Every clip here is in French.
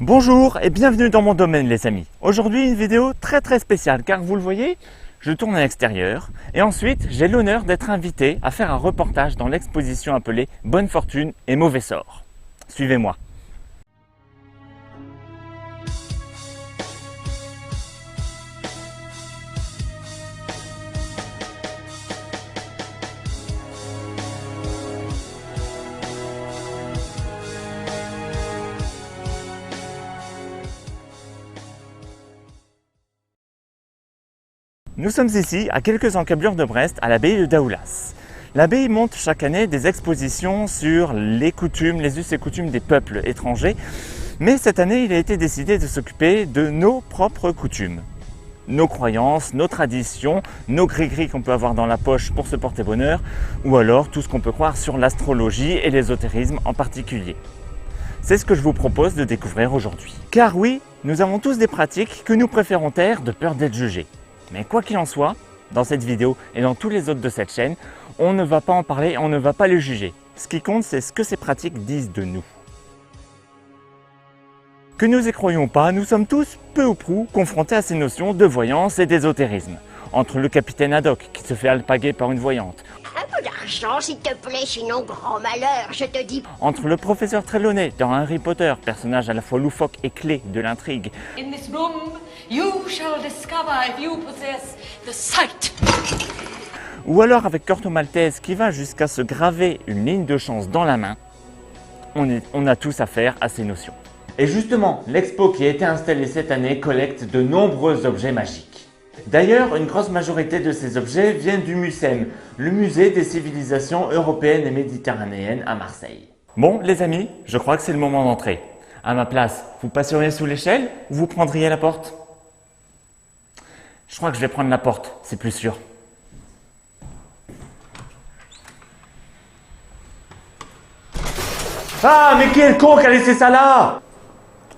Bonjour et bienvenue dans mon domaine les amis. Aujourd'hui une vidéo très spéciale car vous le voyez, je tourne à l'extérieur et ensuite j'ai l'honneur d'être invité à faire un reportage dans l'exposition appelée Bonne fortune et mauvais sort. Suivez-moi. Nous sommes ici à quelques encablures de Brest à l'abbaye de Daoulas. L'abbaye monte chaque année des expositions sur les coutumes, les us et coutumes des peuples étrangers, mais cette année il a été décidé de s'occuper de nos propres coutumes. Nos croyances, nos traditions, nos gris-gris qu'on peut avoir dans la poche pour se porter bonheur, ou alors tout ce qu'on peut croire sur l'astrologie et l'ésotérisme en particulier. C'est ce que je vous propose de découvrir aujourd'hui. Car oui, nous avons tous des pratiques que nous préférons taire de peur d'être jugés. Mais quoi qu'il en soit, dans cette vidéo et dans tous les autres de cette chaîne, on ne va pas en parler, on ne va pas les juger. Ce qui compte, c'est ce que ces pratiques disent de nous. Que nous y croyons pas, nous sommes tous, peu ou prou, confrontés à ces notions de voyance et d'ésotérisme. Entre le capitaine Haddock, qui se fait alpaguer par une voyante. Un peu d'argent, s'il te plaît, sinon grand malheur, je te dis. Entre le professeur Trelawney dans Harry Potter, personnage à la fois loufoque et clé de l'intrigue. In this room, you shall discover if you possess the sight. Ou alors avec Corto Maltese qui va jusqu'à se graver une ligne de chance dans la main. On a tous affaire à ces notions. Et justement, l'expo qui a été installée cette année collecte de nombreux objets magiques. D'ailleurs, une grosse majorité de ces objets viennent du MUCEM, le musée des civilisations européennes et méditerranéennes à Marseille. Bon les amis, je crois que c'est le moment d'entrer. À ma place, vous passeriez sous l'échelle ou vous prendriez la porte? Je crois que je vais prendre la porte, c'est plus sûr. Ah, mais quel con qui a laissé ça là?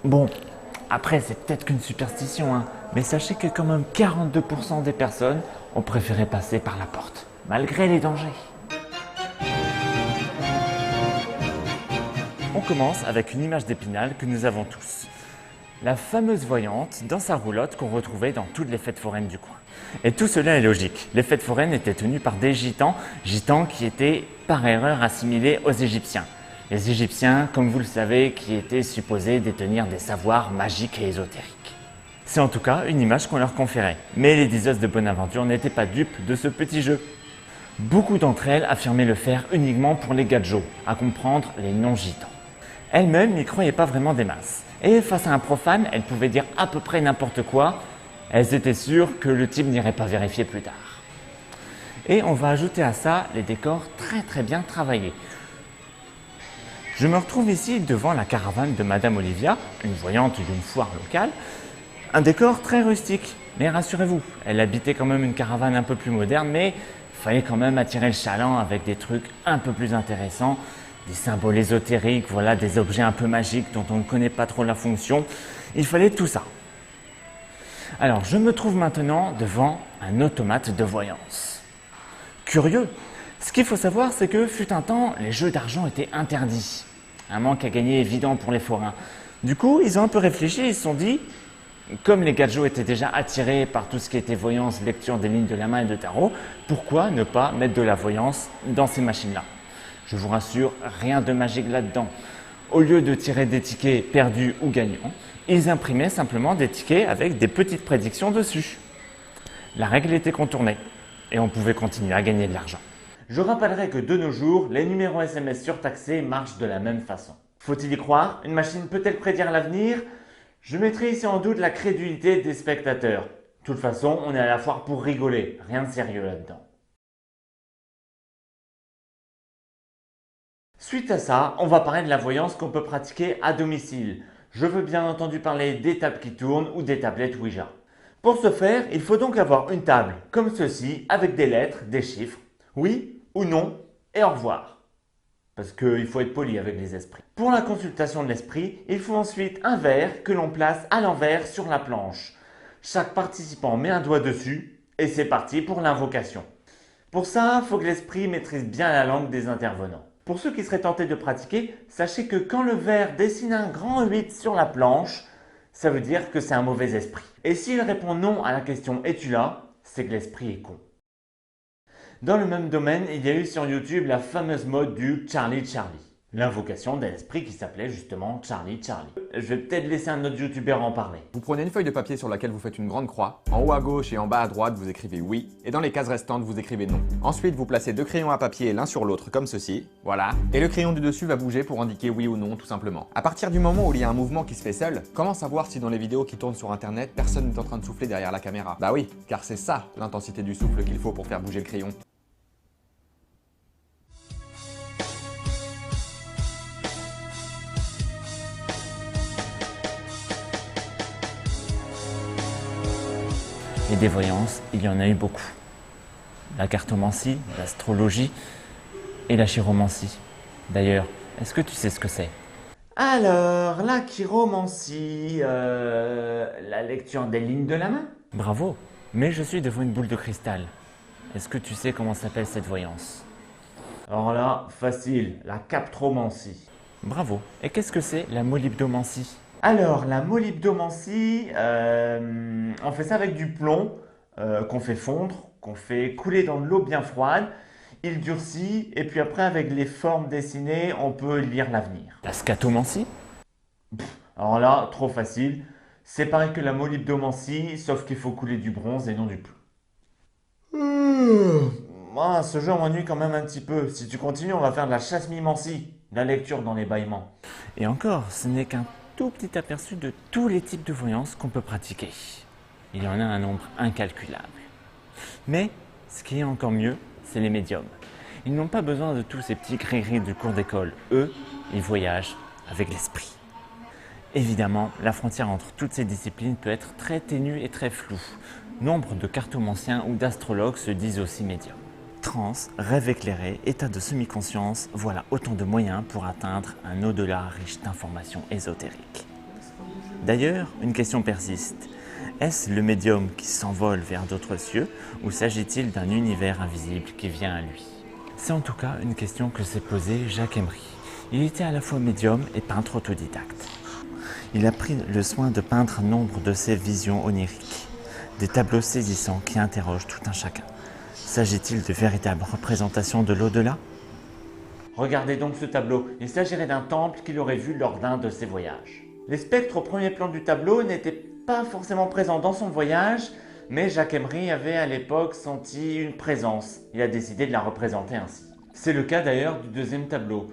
Bon, après c'est peut-être qu'une superstition, hein, mais sachez que quand même 42% des personnes ont préféré passer par la porte, malgré les dangers. On commence avec une image d'Épinal que nous avons tous. La fameuse voyante dans sa roulotte qu'on retrouvait dans toutes les fêtes foraines du coin. Et tout cela est logique. Les fêtes foraines étaient tenues par des gitans qui étaient par erreur assimilés aux Égyptiens. Les Égyptiens, comme vous le savez, qui étaient supposés détenir des savoirs magiques et ésotériques. C'est en tout cas une image qu'on leur conférait. Mais les diseuses de Bonaventure n'étaient pas dupes de ce petit jeu. Beaucoup d'entre elles affirmaient le faire uniquement pour les gadjos, à comprendre les non-gitans. Elles-mêmes n'y croyaient pas vraiment des masses. Et face à un profane, elles pouvaient dire à peu près n'importe quoi. Elles étaient sûres que le type n'irait pas vérifier plus tard. Et on va ajouter à ça les décors très bien travaillés. Je me retrouve ici devant la caravane de Madame Olivia, une voyante d'une foire locale. Un décor très rustique, mais rassurez-vous, elle habitait quand même une caravane un peu plus moderne, mais il fallait quand même attirer le chaland avec des trucs un peu plus intéressants, des symboles ésotériques, voilà, des objets un peu magiques dont on ne connaît pas trop la fonction. Il fallait tout ça. Alors, je me trouve maintenant devant un automate de voyance. Curieux. Ce qu'il faut savoir, c'est que fut un temps, les jeux d'argent étaient interdits. Un manque à gagner évident pour les forains. Du coup, ils ont un peu réfléchi, ils se sont dit, comme les gadjos étaient déjà attirés par tout ce qui était voyance, lecture des lignes de la main et de tarot, pourquoi ne pas mettre de la voyance dans ces machines-là? Je vous rassure, rien de magique là-dedans. Au lieu de tirer des tickets perdus ou gagnants, ils imprimaient simplement des tickets avec des petites prédictions dessus. La règle était contournée et on pouvait continuer à gagner de l'argent. Je rappellerai que de nos jours, les numéros SMS surtaxés marchent de la même façon. Faut-il y croire? Une machine peut-elle prédire l'avenir? Je mettrai ici en doute la crédulité des spectateurs. De toute façon, on est à la foire pour rigoler, rien de sérieux là-dedans. Suite à ça, on va parler de la voyance qu'on peut pratiquer à domicile. Je veux bien entendu parler des tables qui tournent ou des tablettes Ouija. Pour ce faire, il faut donc avoir une table comme ceci avec des lettres, des chiffres, oui ou non et au revoir. Parce qu'il faut être poli avec les esprits. Pour la consultation de l'esprit, il faut ensuite un verre que l'on place à l'envers sur la planche. Chaque participant met un doigt dessus et c'est parti pour l'invocation. Pour ça, il faut que l'esprit maîtrise bien la langue des intervenants. Pour ceux qui seraient tentés de pratiquer, sachez que quand le ver dessine un grand 8 sur la planche, ça veut dire que c'est un mauvais esprit. Et s'il répond non à la question « Es-tu là ?», c'est que l'esprit est con. Dans le même domaine, il y a eu sur YouTube la fameuse mode du Charlie Charlie. L'invocation d'un esprit qui s'appelait justement Charlie Charlie. Je vais peut-être laisser un autre youtubeur en parler. Vous prenez une feuille de papier sur laquelle vous faites une grande croix. En haut à gauche et en bas à droite, vous écrivez oui. Et dans les cases restantes, vous écrivez non. Ensuite, vous placez 2 crayons à papier l'un sur l'autre comme ceci. Voilà. Et le crayon du dessus va bouger pour indiquer oui ou non, tout simplement. À partir du moment où il y a un mouvement qui se fait seul, comment savoir si dans les vidéos qui tournent sur internet, personne n'est en train de souffler derrière la caméra? Bah oui, car c'est ça l'intensité du souffle qu'il faut pour faire bouger le crayon. Et des voyances, il y en a eu beaucoup. La cartomancie, l'astrologie et la chiromancie. D'ailleurs, est-ce que tu sais ce que c'est? Alors, la chiromancie, la lecture des lignes de la main? Bravo, mais je suis devant une boule de cristal. Est-ce que tu sais comment s'appelle cette voyance? Alors là, facile, la captromancie. Bravo, et qu'est-ce que c'est la molybdomancie? Alors, la molybdomancie, on fait ça avec du plomb qu'on fait fondre, qu'on fait couler dans de l'eau bien froide. Il durcit et puis après, avec les formes dessinées, on peut lire l'avenir. La scatomancie? Alors là, trop facile. C'est pareil que la molybdomancie, sauf qu'il faut couler du bronze et non du plomb. Ce jeu m'ennuie quand même un petit peu. Si tu continues, on va faire de la chasse-mimancie, la lecture dans les bâillements. Et encore, ce n'est qu'un tout petit aperçu de tous les types de voyance qu'on peut pratiquer. Il y en a un nombre incalculable. Mais ce qui est encore mieux, c'est les médiums. Ils n'ont pas besoin de tous ces petits gris-gris du cours d'école. Eux, ils voyagent avec l'esprit. Évidemment, la frontière entre toutes ces disciplines peut être très ténue et très floue. Nombre de cartomanciens ou d'astrologues se disent aussi médiums. Trance, rêve éclairé, état de semi-conscience, voilà autant de moyens pour atteindre un au-delà riche d'informations ésotériques. D'ailleurs, une question persiste. Est-ce le médium qui s'envole vers d'autres cieux ou s'agit-il d'un univers invisible qui vient à lui? C'est en tout cas une question que s'est posée Jacques Emery. Il était à la fois médium et peintre autodidacte. Il a pris le soin de peindre nombre de ses visions oniriques, des tableaux saisissants qui interrogent tout un chacun. S'agit-il de véritables représentations de l'au-delà? Regardez donc ce tableau. Il s'agirait d'un temple qu'il aurait vu lors d'un de ses voyages. Les spectres au premier plan du tableau n'étaient pas forcément présents dans son voyage, mais Jacques Emery avait à l'époque senti une présence. Il a décidé de la représenter ainsi. C'est le cas d'ailleurs du deuxième tableau.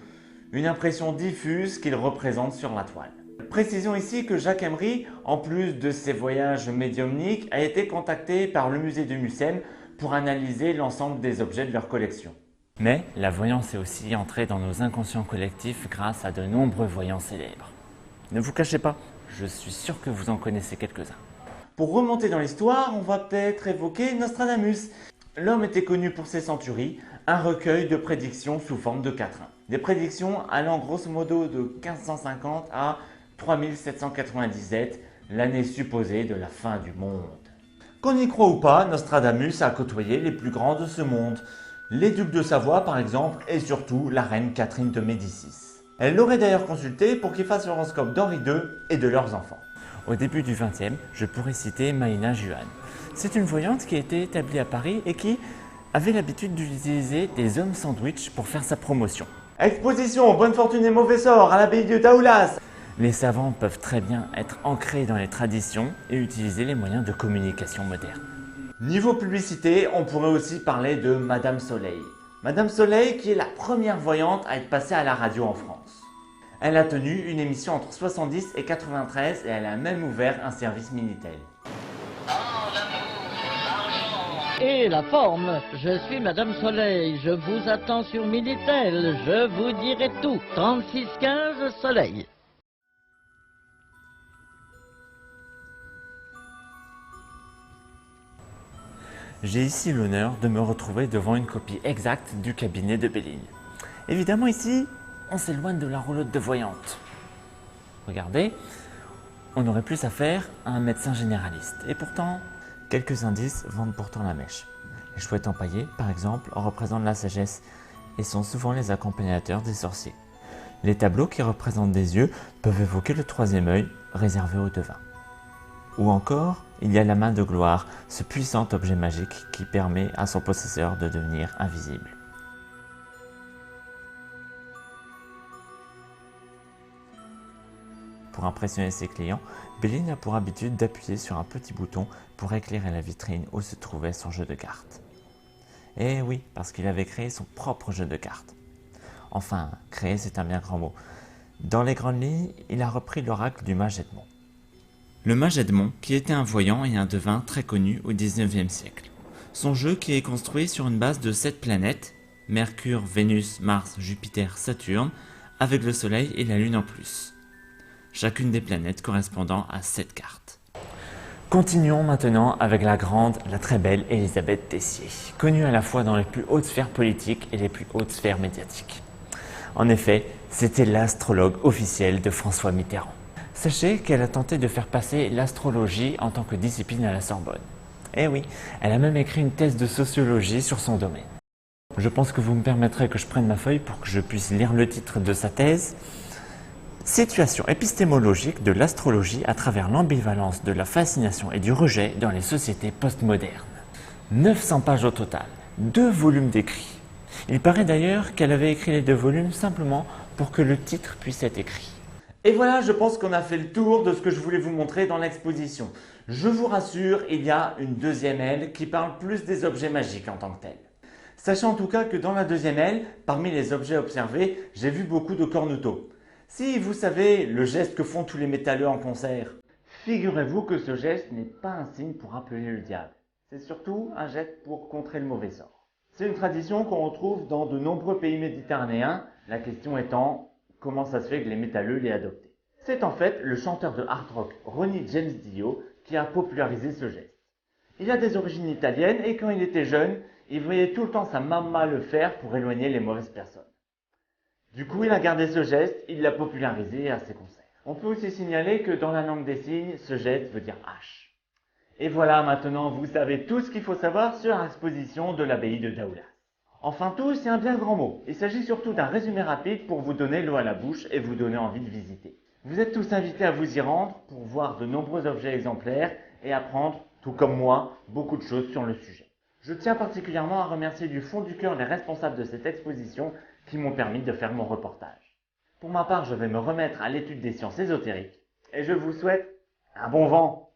Une impression diffuse qu'il représente sur la toile. Précisons ici que Jacques Emery, en plus de ses voyages médiumniques, a été contacté par le musée de Mucem pour analyser l'ensemble des objets de leur collection. Mais la voyance est aussi entrée dans nos inconscients collectifs grâce à de nombreux voyants célèbres. Ne vous cachez pas, je suis sûr que vous en connaissez quelques-uns. Pour remonter dans l'histoire, on va peut-être évoquer Nostradamus. L'homme était connu pour ses centuries, un recueil de prédictions sous forme de quatrains. Des prédictions allant grosso modo de 1550 à 3797, l'année supposée de la fin du monde. Qu'on y croit ou pas, Nostradamus a côtoyé les plus grands de ce monde. Les ducs de Savoie par exemple, et surtout la reine Catherine de Médicis. Elle l'aurait d'ailleurs consulté pour qu'il fasse l'horoscope d'Henri II et de leurs enfants. Au début du XXe, je pourrais citer Maïna Juan. C'est une voyante qui a été établie à Paris et qui avait l'habitude d'utiliser des hommes sandwich pour faire sa promotion. Exposition, bonne fortune et mauvais sort à l'abbaye de Daoulas. Les savants peuvent très bien être ancrés dans les traditions et utiliser les moyens de communication modernes. Niveau publicité, on pourrait aussi parler de Madame Soleil. Madame Soleil qui est la première voyante à être passée à la radio en France. Elle a tenu une émission entre 70 et 93 et elle a même ouvert un service Minitel. Et la forme, je suis Madame Soleil, je vous attends sur Minitel, je vous dirai tout. 3615 Soleil. J'ai ici l'honneur de me retrouver devant une copie exacte du cabinet de Béline. Évidemment ici, on s'éloigne de la roulotte de voyante. Regardez, on aurait plus affaire à un médecin généraliste. Et pourtant, quelques indices vendent pourtant la mèche. Les chouettes empaillées, par exemple, représentent la sagesse et sont souvent les accompagnateurs des sorciers. Les tableaux qui représentent des yeux peuvent évoquer le troisième œil réservé aux devins. Ou encore, il y a la main de gloire, ce puissant objet magique qui permet à son possesseur de devenir invisible. Pour impressionner ses clients, Béline a pour habitude d'appuyer sur un petit bouton pour éclairer la vitrine où se trouvait son jeu de cartes. Et oui, parce qu'il avait créé son propre jeu de cartes. Enfin, créer c'est un bien grand mot. Dans les grandes lignes, il a repris l'oracle du mage Edmond. Le mage Edmond, qui était un voyant et un devin très connu au XIXe siècle. Son jeu qui est construit sur une base de 7 planètes, Mercure, Vénus, Mars, Jupiter, Saturne, avec le Soleil et la Lune en plus. Chacune des planètes correspondant à 7 cartes. Continuons maintenant avec la grande, la très belle Élisabeth Tessier, connue à la fois dans les plus hautes sphères politiques et les plus hautes sphères médiatiques. En effet, c'était l'astrologue officielle de François Mitterrand. Sachez qu'elle a tenté de faire passer l'astrologie en tant que discipline à la Sorbonne. Eh oui, elle a même écrit une thèse de sociologie sur son domaine. Je pense que vous me permettrez que je prenne ma feuille pour que je puisse lire le titre de sa thèse. Situation épistémologique de l'astrologie à travers l'ambivalence de la fascination et du rejet dans les sociétés postmodernes. 900 pages au total, 2 volumes d'écrits. Il paraît d'ailleurs qu'elle avait écrit les 2 volumes simplement pour que le titre puisse être écrit. Et voilà, je pense qu'on a fait le tour de ce que je voulais vous montrer dans l'exposition. Je vous rassure, il y a une deuxième aile qui parle plus des objets magiques en tant que tels. Sachez en tout cas que dans la deuxième aile, parmi les objets observés, j'ai vu beaucoup de corneteaux. Si vous savez le geste que font tous les métalleux en concert, figurez-vous que ce geste n'est pas un signe pour appeler le diable. C'est surtout un geste pour contrer le mauvais sort. C'est une tradition qu'on retrouve dans de nombreux pays méditerranéens, la question étant comment ça se fait que les métalleux l'aient adopté. C'est en fait le chanteur de hard rock Ronnie James Dio qui a popularisé ce geste. Il a des origines italiennes et quand il était jeune, il voyait tout le temps sa maman le faire pour éloigner les mauvaises personnes. Du coup, il a gardé ce geste, il l'a popularisé à ses concerts. On peut aussi signaler que dans la langue des signes, ce geste veut dire hache. Et voilà, maintenant vous savez tout ce qu'il faut savoir sur l'exposition de l'abbaye de Daoulas. Enfin tout, c'est un bien grand mot. Il s'agit surtout d'un résumé rapide pour vous donner l'eau à la bouche et vous donner envie de visiter. Vous êtes tous invités à vous y rendre pour voir de nombreux objets exemplaires et apprendre, tout comme moi, beaucoup de choses sur le sujet. Je tiens particulièrement à remercier du fond du cœur les responsables de cette exposition qui m'ont permis de faire mon reportage. Pour ma part, je vais me remettre à l'étude des sciences ésotériques et je vous souhaite un bon vent.